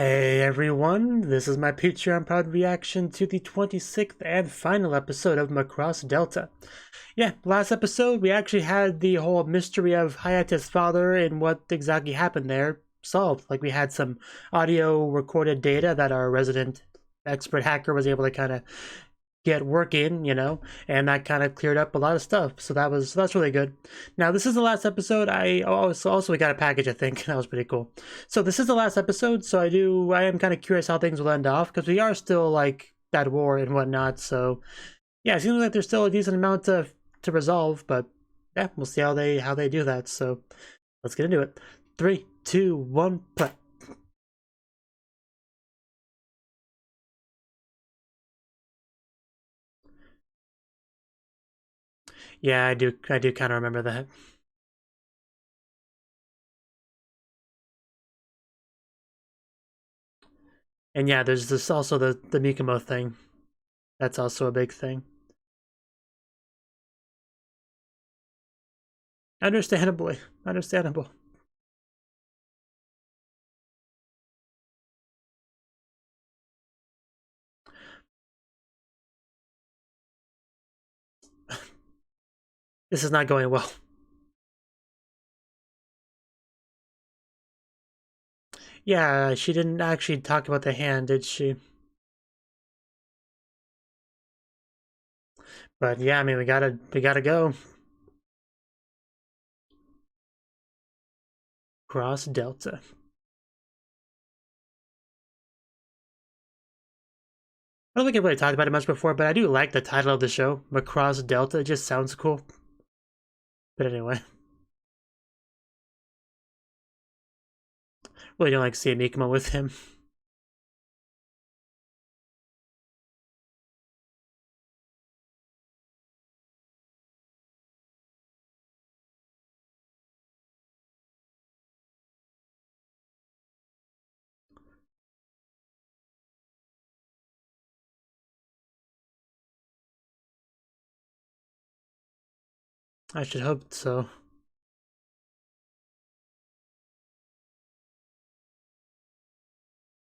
Hey everyone, this is my Patreon proud reaction to the 26th and final episode of Macross Delta. Yeah, last episode we actually had the whole mystery of Hayate's father and what exactly happened there solved. Like we had some audio recorded data that our resident expert hacker was able to kind of get working, and that kind of cleared up a lot of stuff. So that's really good. Now this is the last episode. I also we got a package, I think. That was pretty cool. So this is the last episode. So I am kind of curious how things will end off because we are still like at war and whatnot. So yeah, it seems like there's still a decent amount to resolve, but yeah, we'll see how they do that. So let's get into it. 3, 2, 1, play. Yeah, I do kind of remember that. And yeah, there's this also the Mikomo thing. That's also a big thing. Understandably. Understandable. This is not going well. Yeah, she didn't actually talk about the hand, did she? But yeah, I mean, we gotta go. Cross Delta. I don't think I've really talked about it much before, but I do like the title of the show, Macross Delta. It just sounds cool. But anyway. Really don't like seeing Mikomo with him. I should hope so.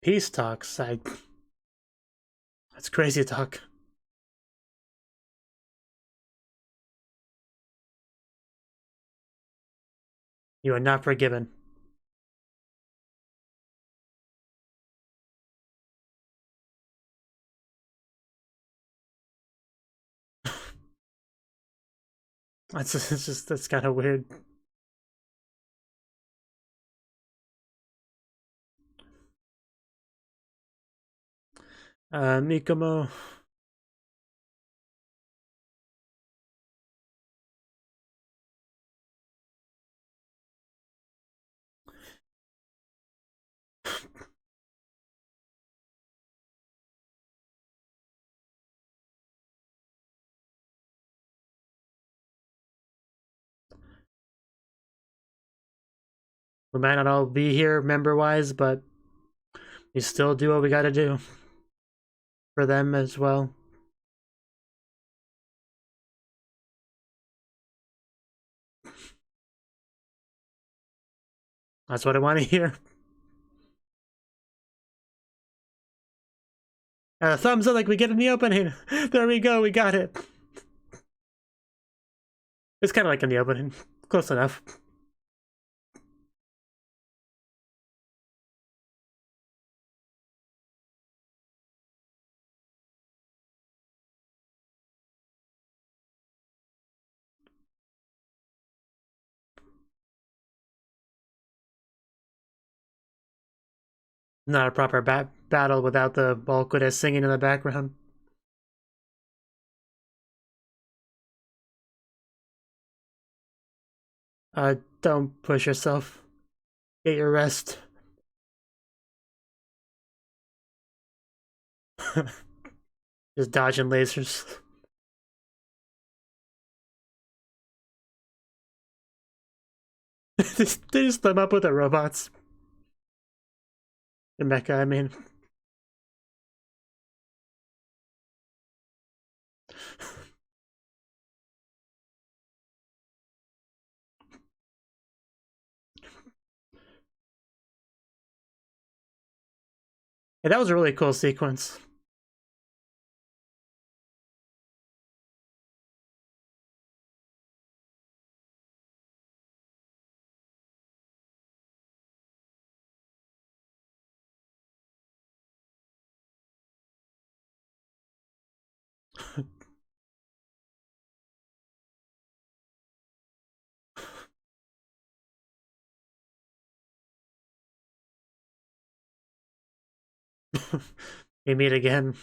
Peace talks. That's crazy talk. You are not forgiven. That's kind of weird. Mikomo. We might not all be here member-wise, but we still do what we gotta do for them as well. That's what I want to hear. Thumbs up like we get in the opening. There we go, we got it. It's kind of like in the opening. Close enough. Not a proper battle without the Balquida singing in the background. Don't push yourself. Get your rest. Just dodging lasers. They just them up with the robots. The mecha, I mean. Yeah, that was a really cool sequence. We meet again.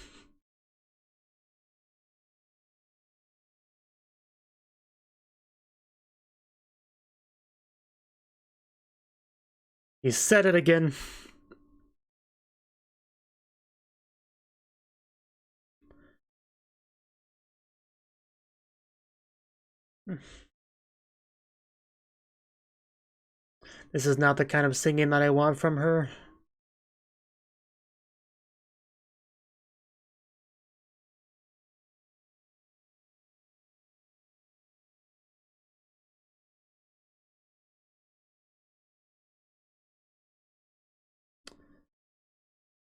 He said it again. This is not the kind of singing that I want from her.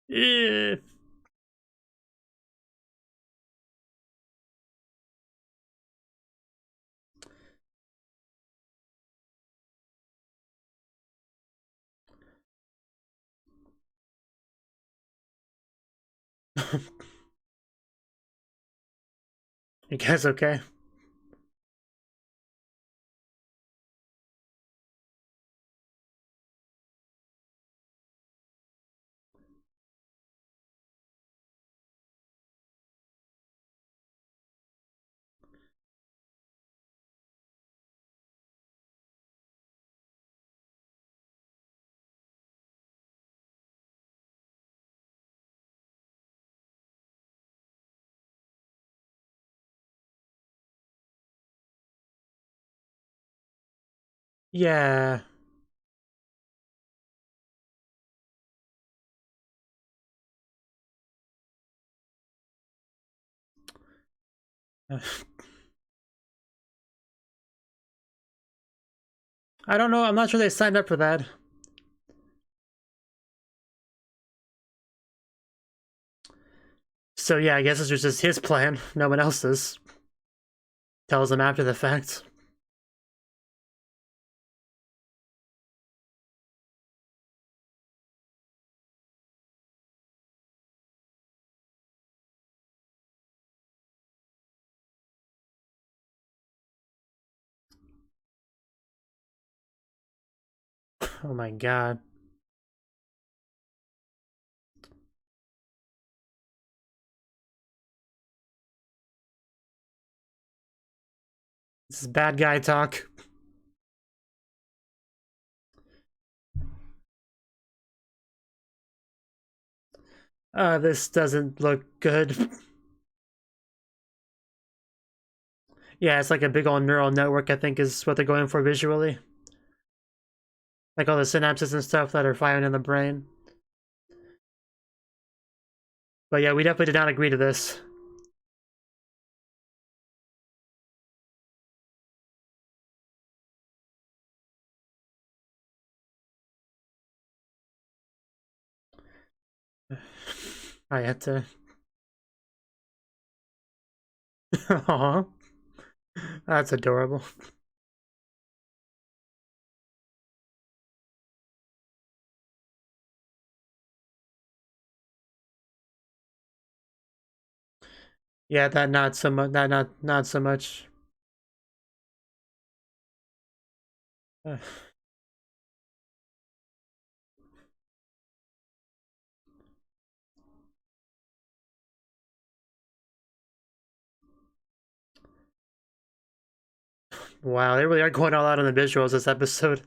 You guys okay? Yeah. I don't know. I'm not sure they signed up for that. So yeah, I guess this was just his plan. No one else's. Tells him after the fact. Oh my god. This is bad guy talk. This doesn't look good. Yeah, it's like a big old neural network, I think, is what they're going for visually. Like all the synapses and stuff that are firing in the brain. But yeah, we definitely did not agree to this. I had to. Aww. That's adorable. Yeah, that not so much. That not so much. Wow, they really are going all out on the visuals this episode.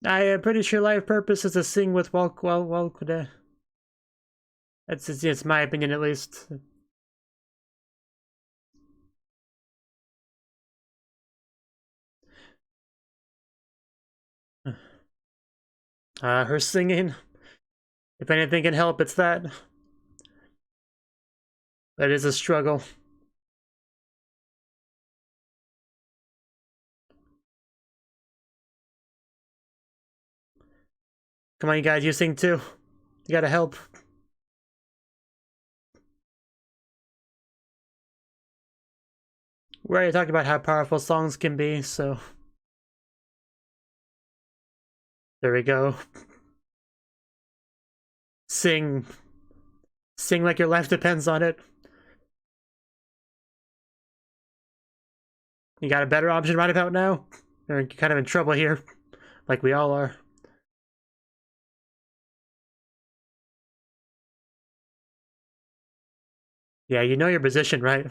I am pretty sure life purpose is to sing with well. It's my opinion, at least. Her singing. If anything can help, it's that. That is a struggle. Come on, you guys, you sing too. You gotta help. We already talked about how powerful songs can be, so... There we go. Sing. Sing like your life depends on it. You got a better option right about now? You're kind of in trouble here. Like we all are. Yeah, you know your position, right?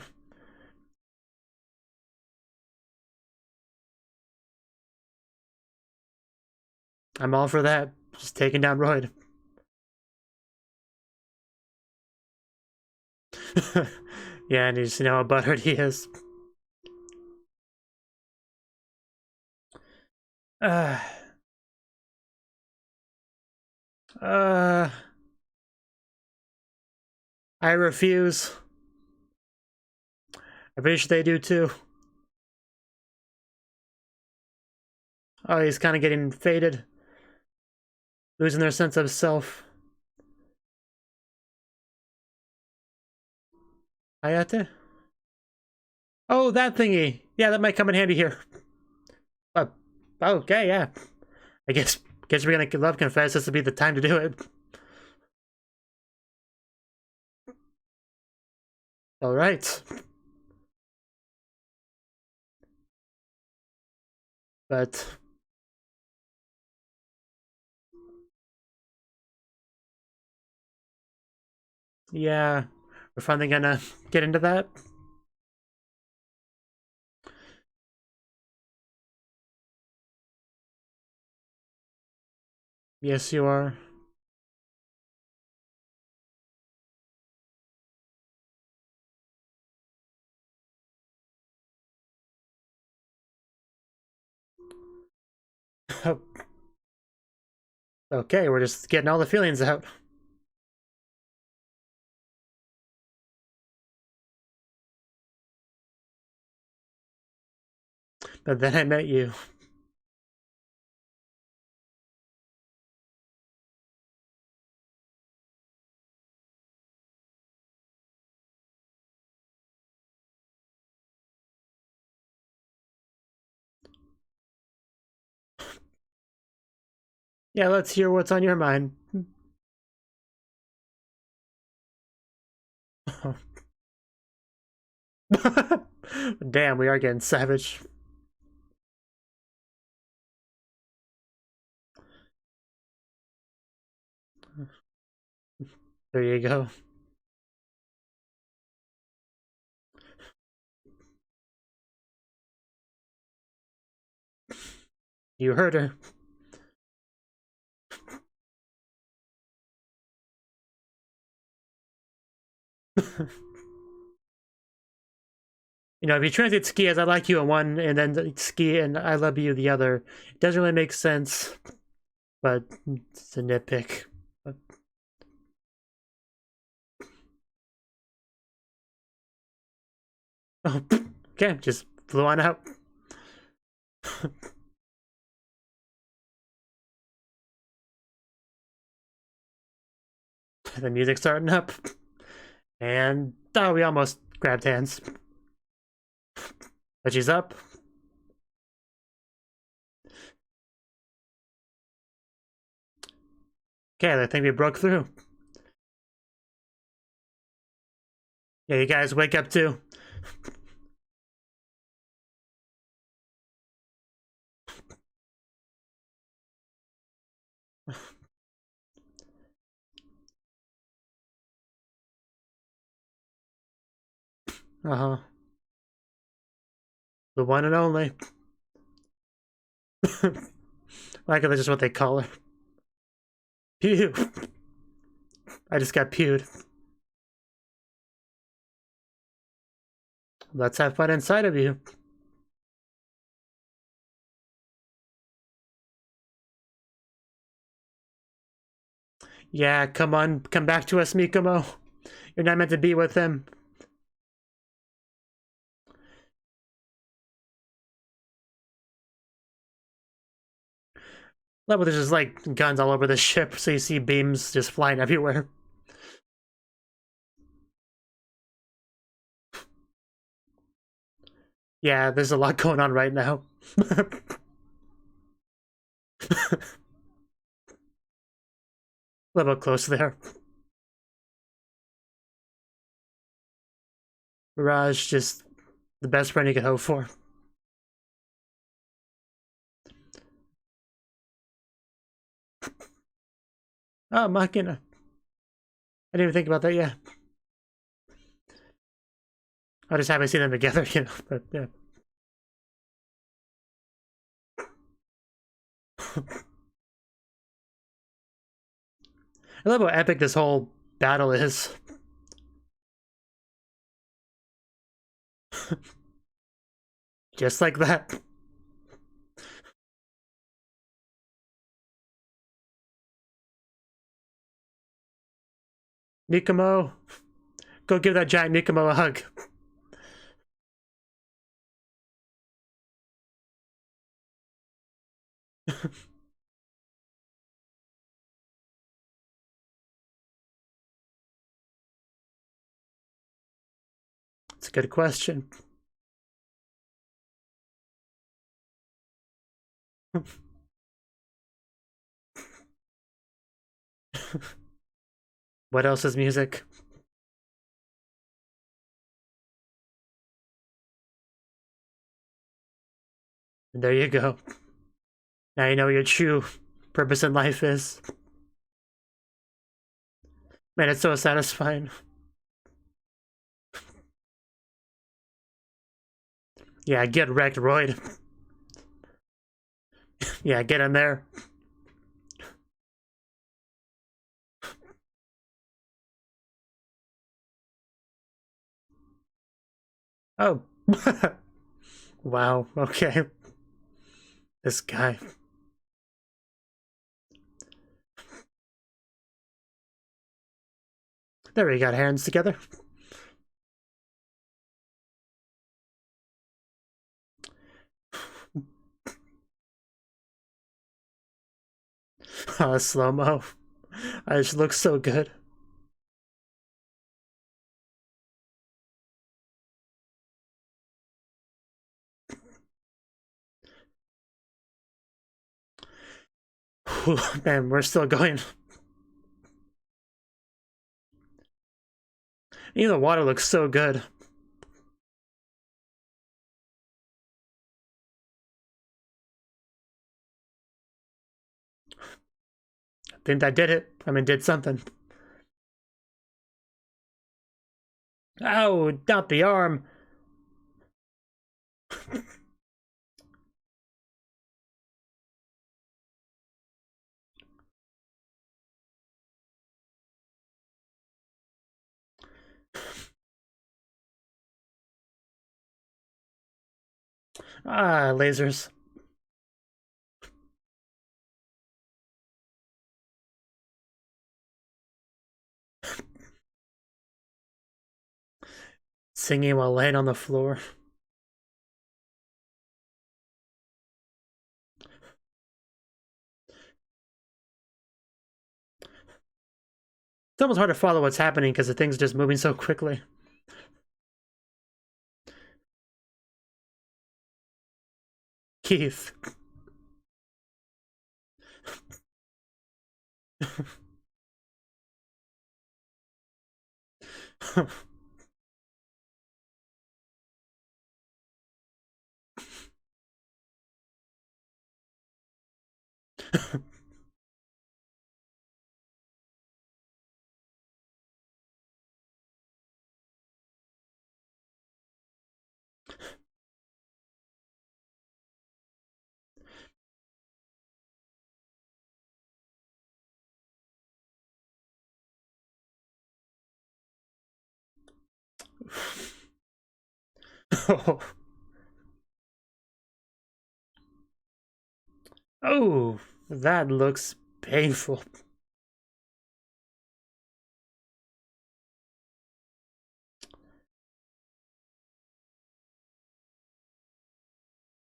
I'm all for that. Just taking down Royd. Yeah, and you just know how butthurt he is. I refuse. I wish they do too. Oh, he's kind of getting faded. Losing their sense of self. Ayate? Oh, that thingy. Yeah, that might come in handy here. Okay, yeah. I guess we're gonna love confess. This would be the time to do it. All right. But yeah, we're finally gonna get into that. Yes, you are. Okay, we're just getting all the feelings out. But then I met you. Yeah, let's hear what's on your mind. Damn, we are getting savage. There you go. You heard her. You know, if you translate ski as I like you in one, and then ski and I love you the other, it doesn't really make sense. But it's a nitpick. Oh, okay, just flew on out. The music's starting up. And oh, we almost grabbed hands. But she's up. Okay, I think we broke through. Yeah, you guys wake up too. Uh-huh. The one and only. Like that's just what they call her. Pew. I just got pewed. Let's have fun inside of you. Yeah, come on, come back to us, Mikomo. You're not meant to be with him. Level, there's just like guns all over the ship, so you see beams just flying everywhere. Yeah, there's a lot going on right now. A little bit close there. Mirage, just the best friend you could hope for. Oh, Machina. I didn't even think about that yet. I just haven't seen them together, you know, but yeah. I love how epic this whole battle is. Just like that. Mikomo, go give that giant Mikomo a hug. It's a good question. What else is music? And there you go. Now you know what your true purpose in life is. Man, it's so satisfying. Yeah, get wrecked, Royd. Yeah, get in there. Oh. Wow, okay. This guy. There we got hands together. Slow-mo. It just looks so good. Man, we're still going. Even the water looks so good. I think that did it. I mean, did something. Ow, not the arm. Ah, lasers. Singing while laying on the floor. It's almost hard to follow what's happening because the thing's just moving so quickly. Keith. Oh. Oh, that looks painful.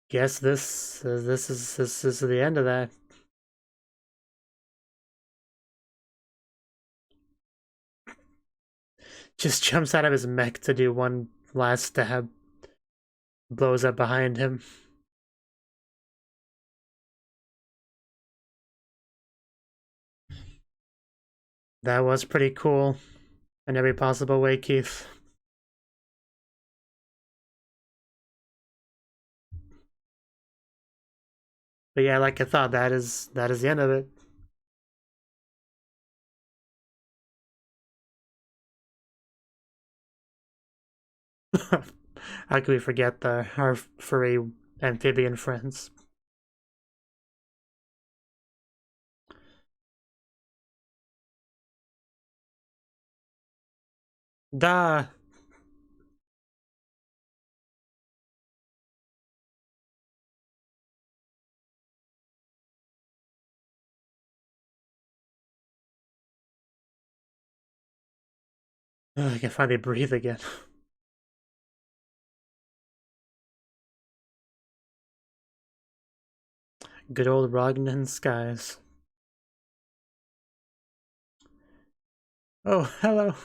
Guess this is the end of that. Just jumps out of his mech to do one last stab. Blows up behind him. That was pretty cool in every possible way, Keith. But yeah, like I thought, that is the end of it. How could we forget our furry amphibian friends? Da. I can finally breathe again. Good old Rognan skies. Oh, hello.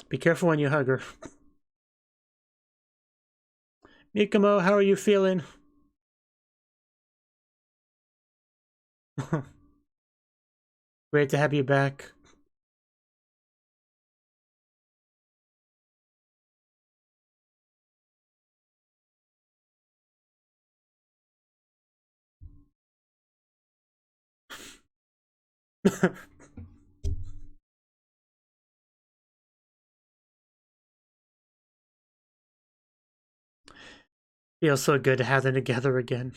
Be careful when you hug her. Mikamo, how are you feeling? Great to have you back. Feels so good to have them together again.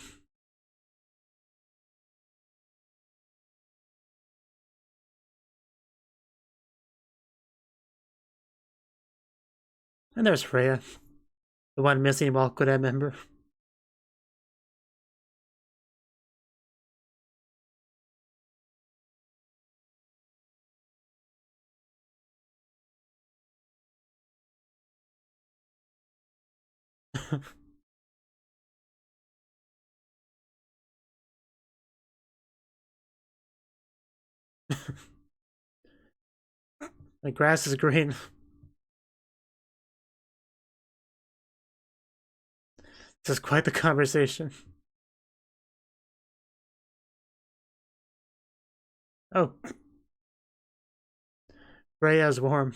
And there's Freya, the one missing Walkuda member. The grass is green. This is quite the conversation. Oh. Freya's warm.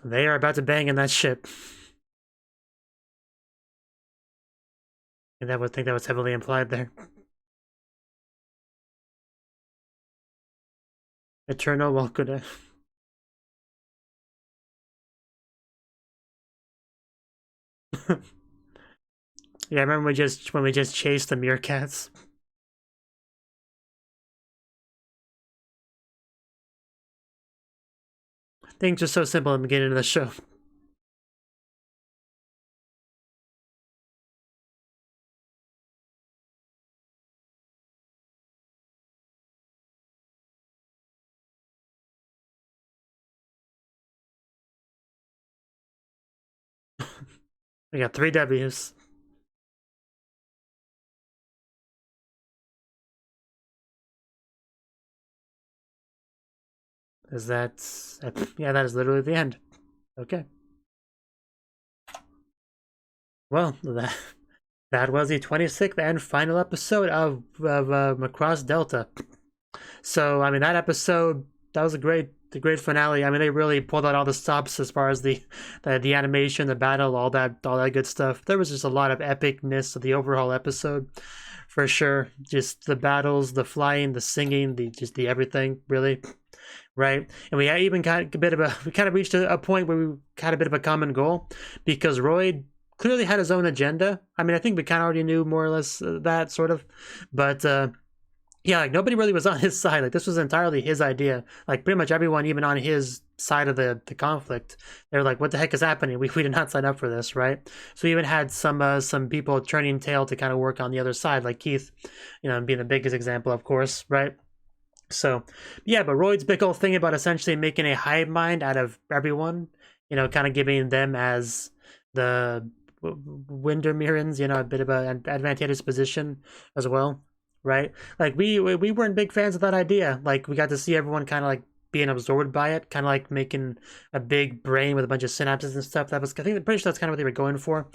They are about to bang in that ship. And I would think that was heavily implied there. Eternal Walkuda. Yeah, I remember when we just chased the meerkats. Things are so simple in the beginning of the show. We got 3 W's. Is that... yeah, that is literally the end. Okay. Well, that was the 26th and final episode of Macross Delta. So, I mean, that episode, that was a great finale. I mean, they really pulled out all the stops as far as the animation, the battle, all that good stuff. There was just a lot of epicness of the overall episode, for sure. Just the battles, the flying, the singing, the everything, really. Right, and we even got a bit of we kind of reached a point where we had a bit of a common goal, because Royd clearly had his own agenda. I mean, I think we kind of already knew more or less that, sort of, but Yeah, like nobody really was on his side. Like this was entirely his idea. Like pretty much everyone, even on his side of the conflict, they're like, "What the heck is happening? We did not sign up for this, right?" So we even had some people turning tail to kind of work on the other side, like Keith, you know, being the biggest example, of course, right? So yeah, but Royd's big old thing about essentially making a hive mind out of everyone, you know, kind of giving them as the Windermereans, you know, a bit of an advantageous position as well, right? Like we weren't big fans of that idea. Like we got to see everyone kind of like being absorbed by it, kind of like making a big brain with a bunch of synapses and stuff. That was, I think, pretty sure that's kind of what they were going for.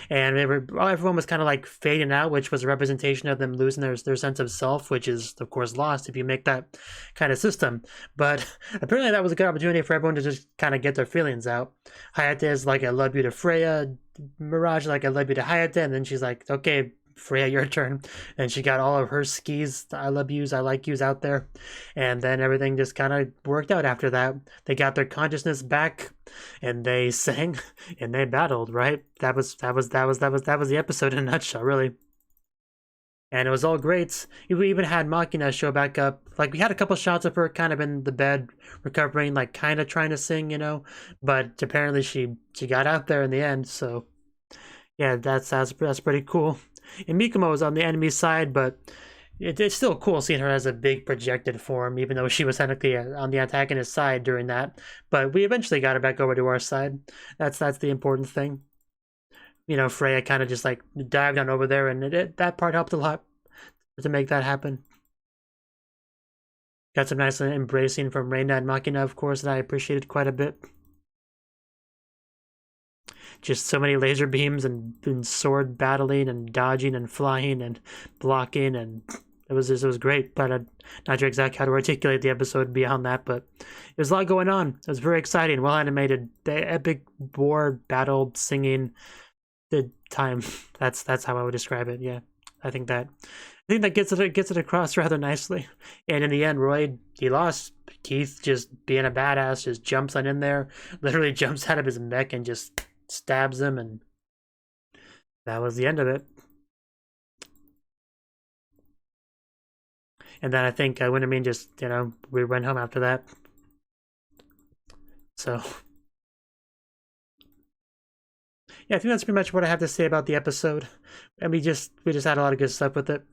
And everyone was kind of like fading out, which was a representation of them losing their sense of self, which is of course lost if you make that kind of system. But apparently that was a good opportunity for everyone to just kind of get their feelings out. Hayate is like, "I love you" to Freya. Mirage like, "I love you" to Hayate, and then she's like, "Okay, Freya, your turn." And she got all of her skis, "I love yous, I like yous" out there, and then everything just kind of worked out after that. They got their consciousness back, and they sang, and they battled. Right? That was the episode in a nutshell, really. And it was all great. We even had Machina show back up. Like we had a couple shots of her kind of in the bed recovering, like kind of trying to sing, you know, but apparently she got out there in the end. So yeah, that's pretty cool. And Mikumo was on the enemy side, but it's still cool seeing her as a big projected form, even though she was technically on the antagonist side during that. But we eventually got her back over to our side. That's the important thing. You know, Freya kind of just like dived on over there, and that part helped a lot to make that happen. Got some nice embracing from Reina and Machina, of course, that I appreciated quite a bit. Just so many laser beams and sword battling and dodging and flying and blocking, and it was great. But I'm not sure exactly how to articulate the episode beyond that, but there's a lot going on. It was very exciting, well animated, the epic war battle singing. The time, that's how I would describe it. Yeah, I think that gets it across rather nicely. And in the end, Roy, he lost. Keith, just being a badass, just jumps on in there, literally jumps out of his mech and just stabs him, and that was the end of it. And then I think Wintermere just, you know, we went home after that. So yeah, I think that's pretty much what I have to say about the episode. And we just had a lot of good stuff with it.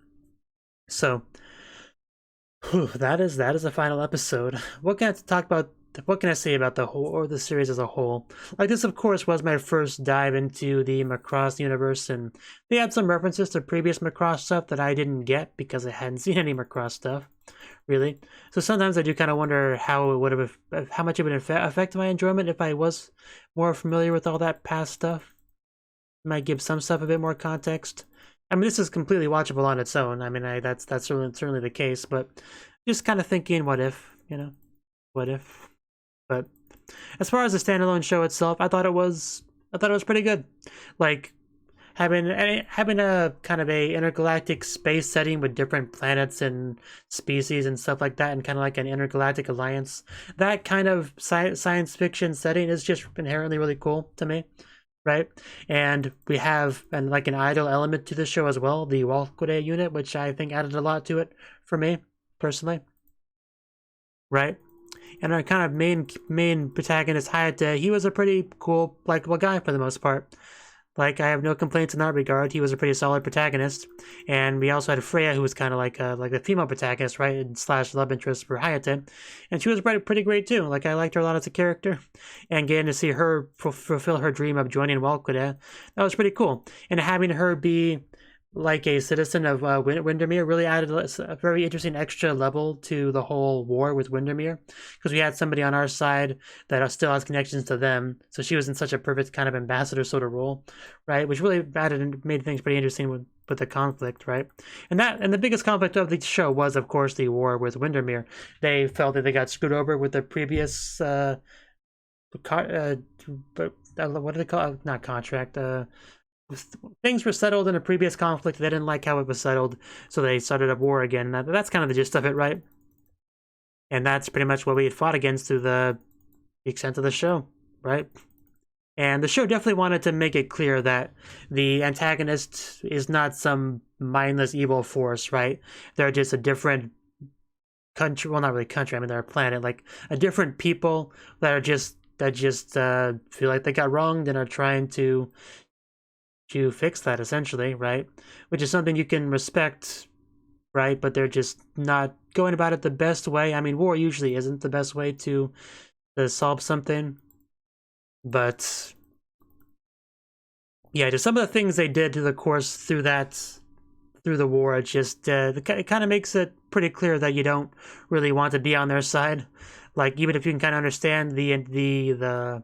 So that is the final episode. What can I talk about? What can I say about the whole, or the series as a whole? Like, this, of course, was my first dive into the Macross universe, and they had some references to previous Macross stuff that I didn't get because I hadn't seen any Macross stuff, really. So sometimes I do kind of wonder how much it would affect my enjoyment if I was more familiar with all that past stuff. It might give some stuff a bit more context. I mean, this is completely watchable on its own. I mean, that's certainly the case, but just kind of thinking, what if, you know, what if? But as far as the standalone show itself, I thought it was pretty good. Like having a kind of a intergalactic space setting with different planets and species and stuff like that, and kind of like an intergalactic alliance. That kind of science fiction setting is just inherently really cool to me, right? And we have like an idol element to the show as well, the Walkwood unit, which I think added a lot to it for me personally, right? And our kind of main protagonist, Hayate, he was a pretty cool, likable guy for the most part. Like, I have no complaints in that regard. He was a pretty solid protagonist. And we also had Freya, who was kind of like the female protagonist, right? And / love interest for Hayate. And she was pretty great too. Like, I liked her a lot as a character. And getting to see her fulfill her dream of joining Walkwood, that was pretty cool. And having her be like a citizen of Windermere really added a very interesting extra level to the whole war with Windermere, because we had somebody on our side that still has connections to them, so she was in such a perfect kind of ambassador sort of role, right? Which really added and made things pretty interesting with the conflict, right? And the biggest conflict of the show was, of course, the war with Windermere. They felt that they got screwed over with the previous what do they call it? Not contract, things were settled in a previous conflict. They didn't like how it was settled, so they started a war again. That's kind of the gist of it, right? And that's pretty much what we had fought against through the extent of the show, right? And the show definitely wanted to make it clear that the antagonist is not some mindless evil force, right? They're just a different country, well, not really country, I mean, they're a planet, like a different people that just feel like they got wronged and are trying to fix that, essentially, right? Which is something you can respect, right? But they're just not going about it the best way. I mean, war usually isn't the best way to solve something, but yeah, just some of the things they did to the course through the war, it just it kind of makes it pretty clear that you don't really want to be on their side. Like, even if you can kind of understand the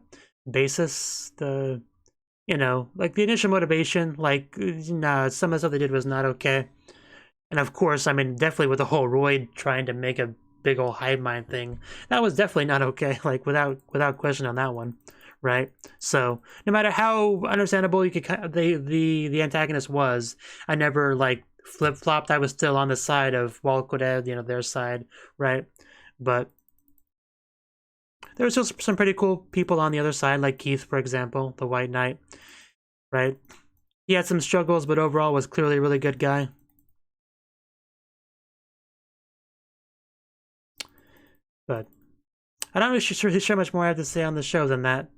basis, like the initial motivation, like, nah, some of the stuff they did was not okay. And of course, I mean, definitely with the whole Royd trying to make a big old hive mind thing, that was definitely not okay, like without question on that one, right? So no matter how understandable you could the antagonist was, I never like flip-flopped. I was still on the side of Walquadev, their side, right? But there were still some pretty cool people on the other side, like Keith, for example, the White Knight, right? He had some struggles, but overall was clearly a really good guy. But I don't really sure much more I have to say on the show than that.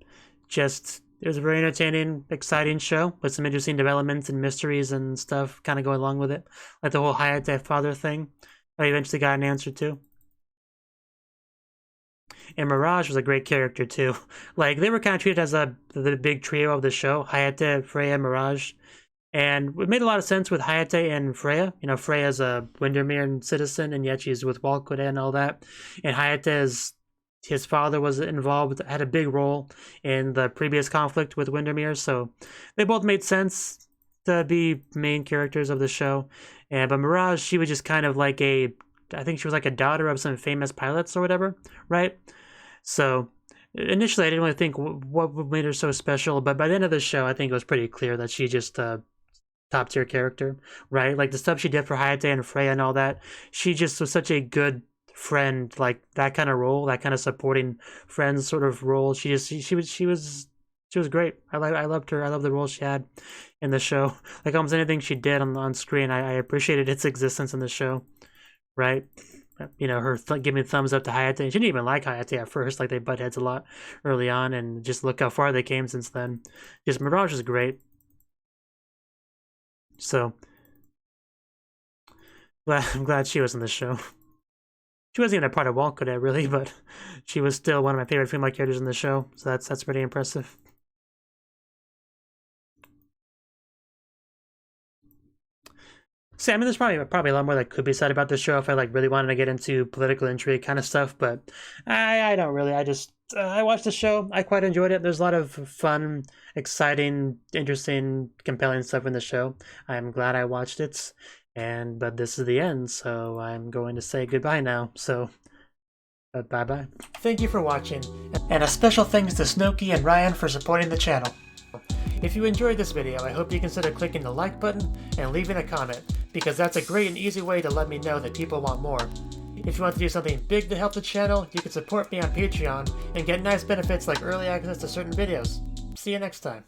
Just, it was a very entertaining, exciting show with some interesting developments and mysteries and stuff kind of going along with it. Like the whole Hayate father thing I eventually got an answer to. And Mirage was a great character too. Like, they were kind of treated as the big trio of the show, Hayate, Freya, Mirage. And it made a lot of sense with Hayate and Freya. Freya's a Windermere citizen, and yet she's with Walquadev and all that. And Hayate's his father was involved, had a big role in the previous conflict with Windermere, so they both made sense to be main characters of the show. But Mirage, she was just kind of like I think she was like a daughter of some famous pilots or whatever, right? So initially I didn't really think what made her so special, but by the end of the show, I think it was pretty clear that she just top tier character, right? Like the stuff she did for Hayate and Freya and all that, she just was such a good friend, like that kind of role, that kind of supporting friends sort of role. She was great. I loved her. I loved the role she had in the show. Like almost anything she did on screen, I appreciated its existence in the show, right? Her giving thumbs up to Hayate. She didn't even like Hayate at first. Like, they butt heads a lot early on, and just look how far they came since then. Just Mirage is great. So I'm glad she was in the show. She wasn't even a part of Walquadev, really, but she was still one of my favorite female characters in the show. So that's pretty impressive. See, I mean, there's probably a lot more that could be said about this show if I really wanted to get into political intrigue kind of stuff, but I don't really. I watched the show. I quite enjoyed it. There's a lot of fun, exciting, interesting, compelling stuff in the show. I'm glad I watched it, but this is the end, so I'm going to say goodbye now. So, bye-bye. Thank you for watching, and a special thanks to Cnouki and Ryan for supporting the channel. If you enjoyed this video, I hope you consider clicking the like button and leaving a comment, because that's a great and easy way to let me know that people want more. If you want to do something big to help the channel, you can support me on Patreon and get nice benefits like early access to certain videos. See you next time.